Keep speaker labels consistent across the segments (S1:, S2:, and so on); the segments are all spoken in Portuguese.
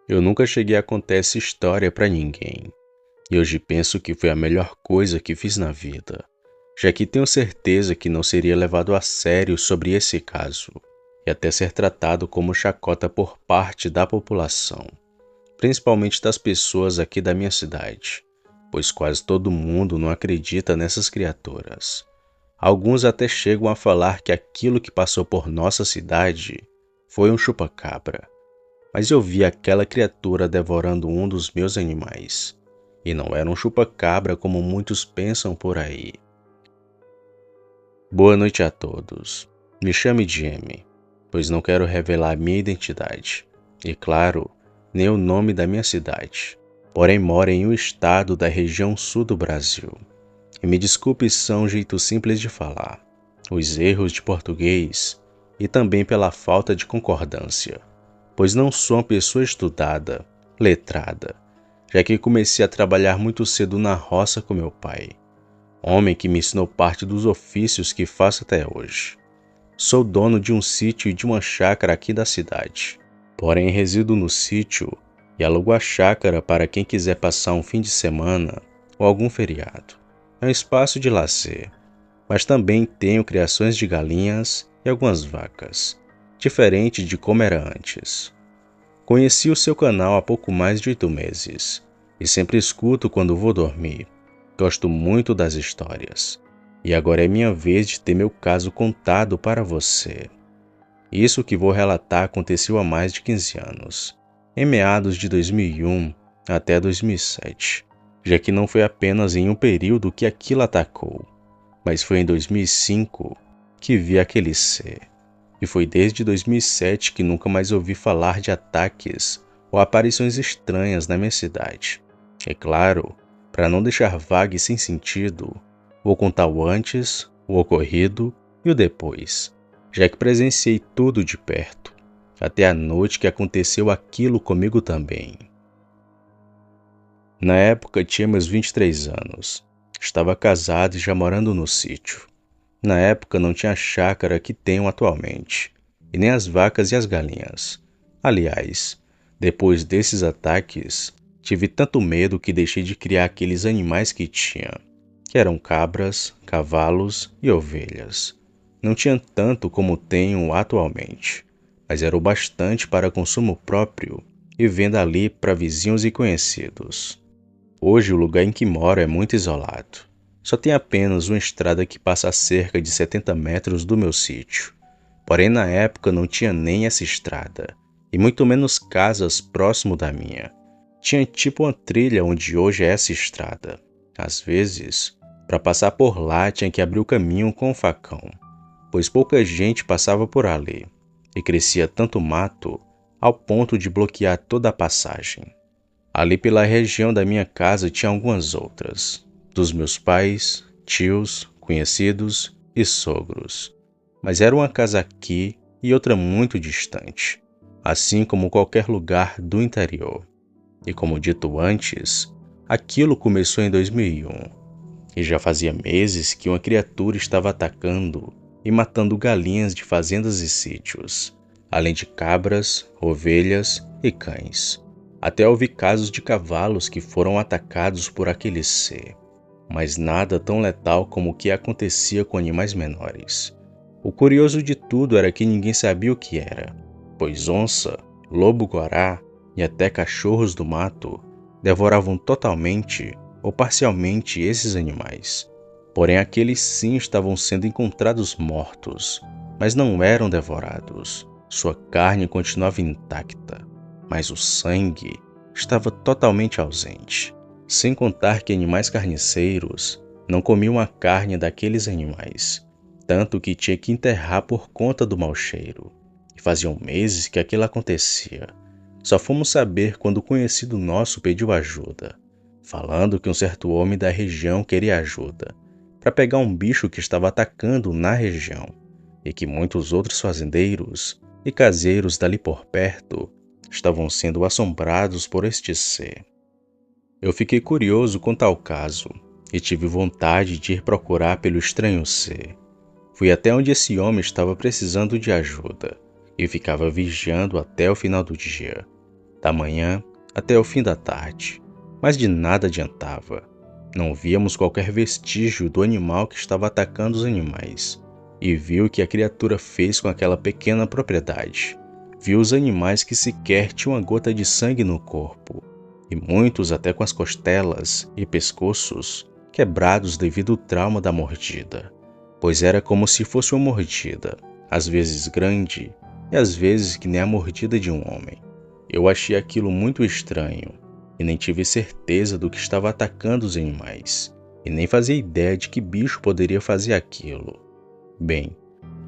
S1: Eu nunca cheguei a contar essa história pra ninguém, e hoje penso que foi a melhor coisa que fiz na vida, já que tenho certeza que não seria levado a sério sobre esse caso, e até ser tratado como chacota por parte da população, principalmente das pessoas aqui da minha cidade, pois quase todo mundo não acredita nessas criaturas. Alguns até chegam a falar que aquilo que passou por nossa cidade foi um chupa-cabra. Mas eu vi aquela criatura devorando um dos meus animais. E não era um chupa-cabra como muitos pensam por aí. Boa noite a todos. Me chame Jamie, pois não quero revelar minha identidade. E claro, nem o nome da minha cidade. Porém moro em um estado da região sul do Brasil. E me desculpe se são um jeito simples de falar, os erros de português e também pela falta de concordância, pois não sou uma pessoa estudada, letrada, já que comecei a trabalhar muito cedo na roça com meu pai, homem que me ensinou parte dos ofícios que faço até hoje. Sou dono de um sítio e de uma chácara aqui da cidade, porém resido no sítio e alugo a chácara para quem quiser passar um fim de semana ou algum feriado. É um espaço de lazer, mas também tenho criações de galinhas e algumas vacas, diferente de como era antes. Conheci o seu canal há pouco mais de 8 meses e sempre escuto quando vou dormir. Gosto muito das histórias e agora é minha vez de ter meu caso contado para você. Isso que vou relatar aconteceu há mais de 15 anos, em meados de 2001 até 2007, já que não foi apenas em um período que aquilo atacou, mas foi em 2005 que vi aquele ser. E foi desde 2007 que nunca mais ouvi falar de ataques ou aparições estranhas na minha cidade. É claro, para não deixar vago e sem sentido, vou contar o antes, o ocorrido e o depois, já que presenciei tudo de perto, até a noite que aconteceu aquilo comigo também. Na época tinha meus 23 anos, estava casado e já morando no sítio. Na época não tinha a chácara que tenho atualmente, e nem as vacas e as galinhas. Aliás, depois desses ataques, tive tanto medo que deixei de criar aqueles animais que tinha, que eram cabras, cavalos e ovelhas. Não tinha tanto como tenho atualmente, mas era o bastante para consumo próprio e venda ali para vizinhos e conhecidos. Hoje o lugar em que moro é muito isolado. Só tem apenas uma estrada que passa a cerca de 70 metros do meu sítio. Porém, na época não tinha nem essa estrada, e muito menos casas próximo da minha. Tinha tipo uma trilha onde hoje é essa estrada. Às vezes, para passar por lá tinha que abrir o caminho com um facão, pois pouca gente passava por ali, e crescia tanto mato ao ponto de bloquear toda a passagem. Ali pela região da minha casa tinha algumas outras, dos meus pais, tios, conhecidos e sogros. Mas era uma casa aqui e outra muito distante, assim como qualquer lugar do interior. E como dito antes, aquilo começou em 2001, e já fazia meses que uma criatura estava atacando e matando galinhas de fazendas e sítios, além de cabras, ovelhas e cães. Até houve casos de cavalos que foram atacados por aquele ser, mas nada tão letal como o que acontecia com animais menores. O curioso de tudo era que ninguém sabia o que era, pois onça, lobo-guará e até cachorros do mato devoravam totalmente ou parcialmente esses animais. Porém, aqueles sim estavam sendo encontrados mortos, mas não eram devorados. Sua carne continuava intacta, mas o sangue estava totalmente ausente. Sem contar que animais carniceiros não comiam a carne daqueles animais, tanto que tinha que enterrar por conta do mau cheiro. E faziam meses que aquilo acontecia. Só fomos saber quando o conhecido nosso pediu ajuda, falando que um certo homem da região queria ajuda para pegar um bicho que estava atacando na região, e que muitos outros fazendeiros e caseiros dali por perto estavam sendo assombrados por este ser. Eu fiquei curioso com tal caso e tive vontade de ir procurar pelo estranho ser. Fui até onde esse homem estava precisando de ajuda e ficava vigiando até o final do dia. da manhã até o fim da tarde, mas de nada adiantava. Não víamos qualquer vestígio do animal que estava atacando os animais. E viu o que a criatura fez com aquela pequena propriedade. Viu os animais que sequer tinham uma gota de sangue no corpo, e muitos até com as costelas e pescoços quebrados devido ao trauma da mordida, pois era como se fosse uma mordida, às vezes grande e às vezes que nem a mordida de um homem. Eu achei aquilo muito estranho e nem tive certeza do que estava atacando os animais, e nem fazia ideia de que bicho poderia fazer aquilo. Bem,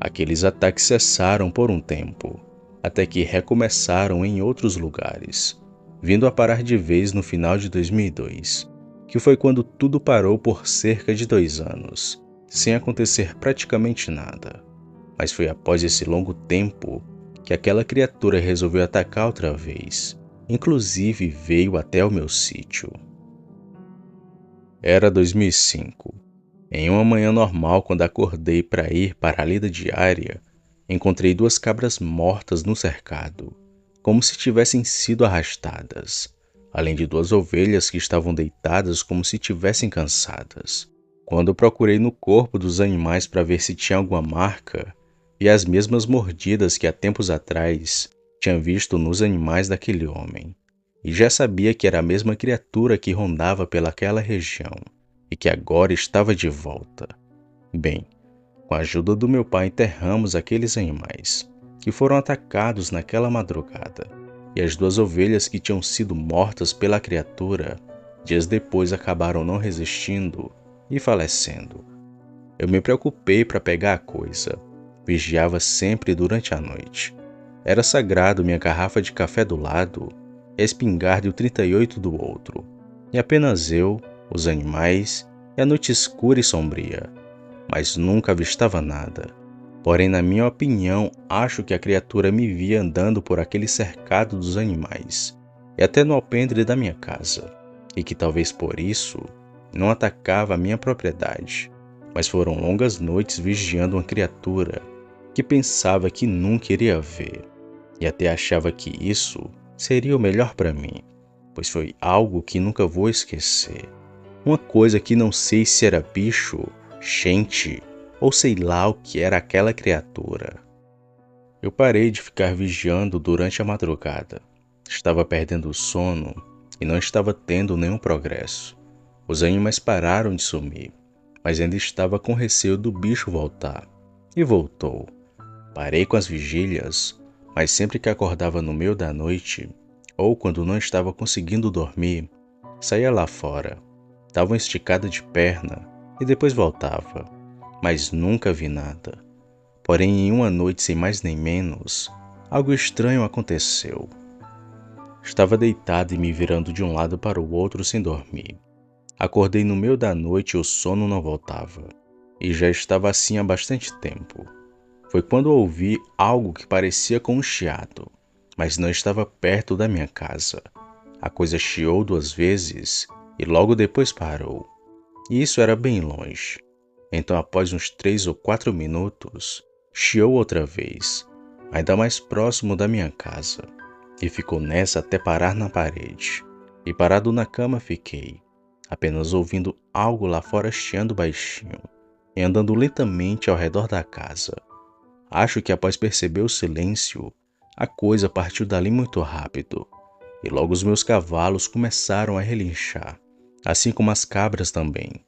S1: aqueles ataques cessaram por um tempo, até que recomeçaram em outros lugares, vindo a parar de vez no final de 2002, que foi quando tudo parou por cerca de 2 anos, sem acontecer praticamente nada. Mas foi após esse longo tempo que aquela criatura resolveu atacar outra vez, inclusive veio até o meu sítio. Era 2005. Em uma manhã normal, quando acordei para ir para a lida diária, encontrei 2 cabras mortas no cercado, como se tivessem sido arrastadas, além de 2 ovelhas que estavam deitadas como se tivessem cansadas. Quando procurei no corpo dos animais para ver se tinha alguma marca, vi as mesmas mordidas que há tempos atrás tinha visto nos animais daquele homem, e já sabia que era a mesma criatura que rondava pelaquela região e que agora estava de volta. Bem, com a ajuda do meu pai enterramos aqueles animais que foram atacados naquela madrugada, e as 2 ovelhas que tinham sido mortas pela criatura, dias depois acabaram não resistindo e falecendo. Eu me preocupei para pegar a coisa, vigiava sempre durante a noite. Era sagrado minha garrafa de café do lado, a espingarda e o 38 do outro, e apenas eu, os animais e a noite escura e sombria, mas nunca avistava nada. Porém, na minha opinião, acho que a criatura me via andando por aquele cercado dos animais e até no alpendre da minha casa, e que talvez por isso não atacava a minha propriedade, mas foram longas noites vigiando uma criatura que pensava que nunca iria ver, e até achava que isso seria o melhor para mim, pois foi algo que nunca vou esquecer. Uma coisa que não sei se era bicho, gente ou sei lá o que era aquela criatura. Eu parei de ficar vigiando durante a madrugada. Estava perdendo o sono e não estava tendo nenhum progresso. Os animais pararam de sumir, mas ainda estava com receio do bicho voltar. E voltou. Parei com as vigílias, mas sempre que acordava no meio da noite, ou quando não estava conseguindo dormir, saía lá fora. Dava uma esticada de perna e depois voltava, mas nunca vi nada. Porém, em uma noite sem mais nem menos, algo estranho aconteceu. Estava deitado e me virando de um lado para o outro sem dormir. Acordei no meio da noite e o sono não voltava, e já estava assim há bastante tempo. Foi quando ouvi algo que parecia com um chiado, mas não estava perto da minha casa. A coisa chiou 2 vezes e logo depois parou. E isso era bem longe. Então, após uns 3 ou 4 minutos, chiou outra vez, ainda mais próximo da minha casa, e ficou nessa até parar na parede. E parado na cama fiquei, apenas ouvindo algo lá fora chiando baixinho e andando lentamente ao redor da casa. Acho que após perceber o silêncio, a coisa partiu dali muito rápido, e logo os meus cavalos começaram a relinchar, assim como as cabras também.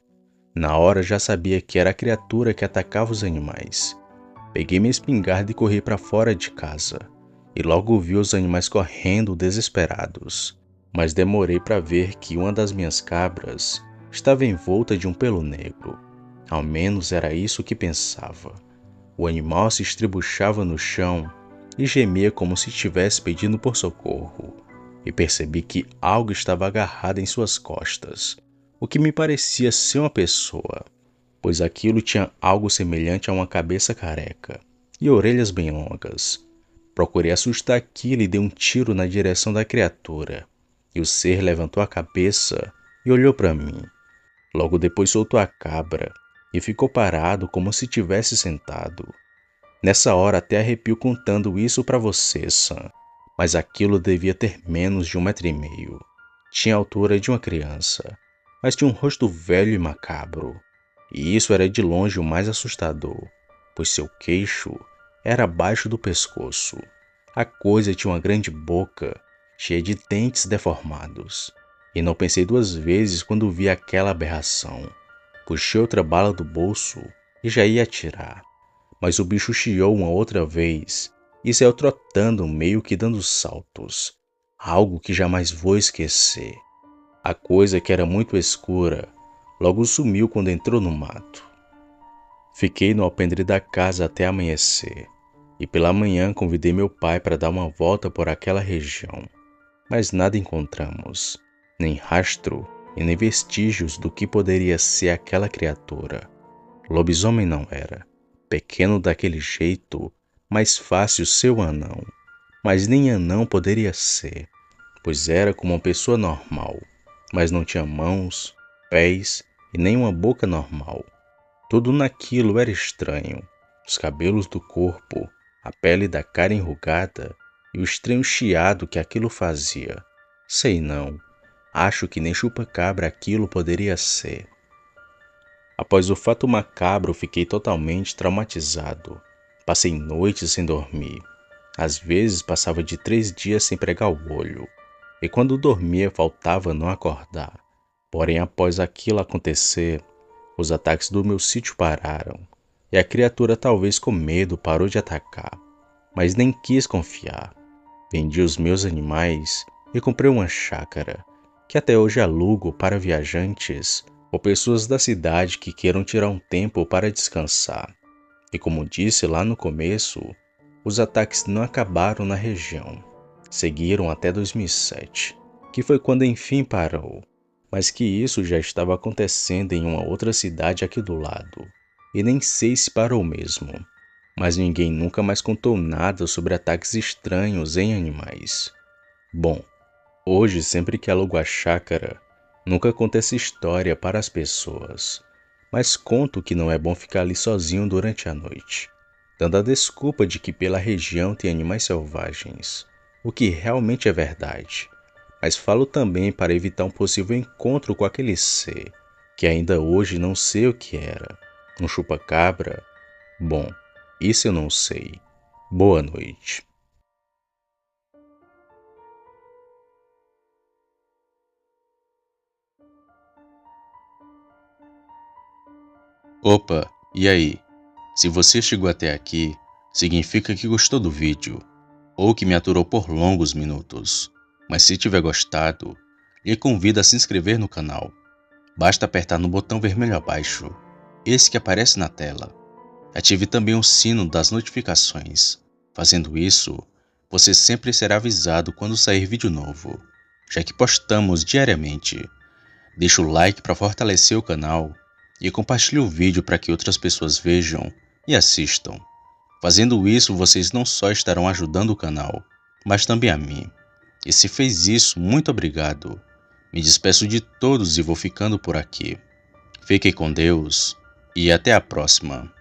S1: Na hora já sabia que era a criatura que atacava os animais. Peguei minha espingarda e corri para fora de casa, e logo vi os animais correndo desesperados, mas demorei para ver que uma das minhas cabras estava envolta de um pelo negro. Ao menos era isso que pensava. O animal se estribuchava no chão e gemia como se estivesse pedindo por socorro, e percebi que algo estava agarrado em suas costas, o que me parecia ser uma pessoa, pois aquilo tinha algo semelhante a uma cabeça careca e orelhas bem longas. Procurei assustar aquilo e dei um tiro na direção da criatura, e o ser levantou a cabeça e olhou para mim. Logo depois soltou a cabra e ficou parado como se tivesse sentado. Nessa hora até arrepio contando isso para você, Sam, mas aquilo devia ter menos de 1,5 m. Tinha a altura de uma criança, mas tinha um rosto velho e macabro. E isso era de longe o mais assustador, pois seu queixo era abaixo do pescoço. A coisa tinha uma grande boca, cheia de dentes deformados. E não pensei duas vezes quando vi aquela aberração. Puxei outra bala do bolso e já ia atirar. Mas o bicho chiou uma outra vez e saiu trotando, meio que dando saltos. Algo que jamais vou esquecer. A coisa, que era muito escura, logo sumiu quando entrou no mato. Fiquei no alpendre da casa até amanhecer, e pela manhã convidei meu pai para dar uma volta por aquela região. Mas nada encontramos, nem rastro e nem vestígios do que poderia ser aquela criatura. Lobisomem não era, pequeno daquele jeito, mais fácil ser um anão. Mas nem anão poderia ser, pois era como uma pessoa normal, mas não tinha mãos, pés e nem uma boca normal. Tudo naquilo era estranho. Os cabelos do corpo, a pele da cara enrugada e o estranho chiado que aquilo fazia. Sei não, acho que nem chupa-cabra aquilo poderia ser. Após o fato macabro, fiquei totalmente traumatizado. Passei noites sem dormir. Às vezes passava de 3 dias sem pregar o olho. E quando dormia, faltava não acordar. Porém, após aquilo acontecer, os ataques do meu sítio pararam. E a criatura, talvez com medo, parou de atacar. Mas nem quis confiar. Vendi os meus animais e comprei uma chácara, que até hoje alugo para viajantes ou pessoas da cidade que queiram tirar um tempo para descansar. E como disse lá no começo, os ataques não acabaram na região. Seguiram até 2007, que foi quando enfim parou. Mas que isso já estava acontecendo em uma outra cidade aqui do lado. E nem sei se parou mesmo. Mas ninguém nunca mais contou nada sobre ataques estranhos em animais. Bom, hoje sempre que alugo a chácara, nunca conto essa história para as pessoas. Mas conto que não é bom ficar ali sozinho durante a noite, dando a desculpa de que pela região tem animais selvagens, o que realmente é verdade. Mas falo também para evitar um possível encontro com aquele ser, que ainda hoje não sei o que era. Um chupa-cabra? Bom, isso eu não sei. Boa noite. Opa, e aí? Se você chegou até aqui, significa que gostou do vídeo, ou que me aturou por longos minutos. Mas se tiver gostado, lhe convido a se inscrever no canal. Basta apertar no botão vermelho abaixo, esse que aparece na tela. Ative também o sino das notificações. Fazendo isso, você sempre será avisado quando sair vídeo novo, já que postamos diariamente. Deixe o like para fortalecer o canal e compartilhe o vídeo para que outras pessoas vejam e assistam. Fazendo isso, vocês não só estarão ajudando o canal, mas também a mim. E se fez isso, muito obrigado. Me despeço de todos e vou ficando por aqui. Fiquem com Deus e até a próxima.